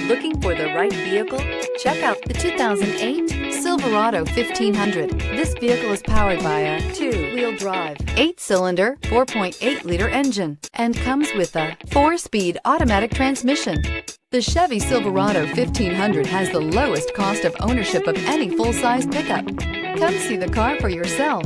Looking for the right vehicle? Check out the 2008 Silverado 1500. This vehicle is powered by a two-wheel drive, 8-cylinder, 4.8-liter engine, and comes with a 4-speed automatic transmission. The Chevy Silverado 1500 has the lowest cost of ownership of any full-size pickup. Come see the car for yourself.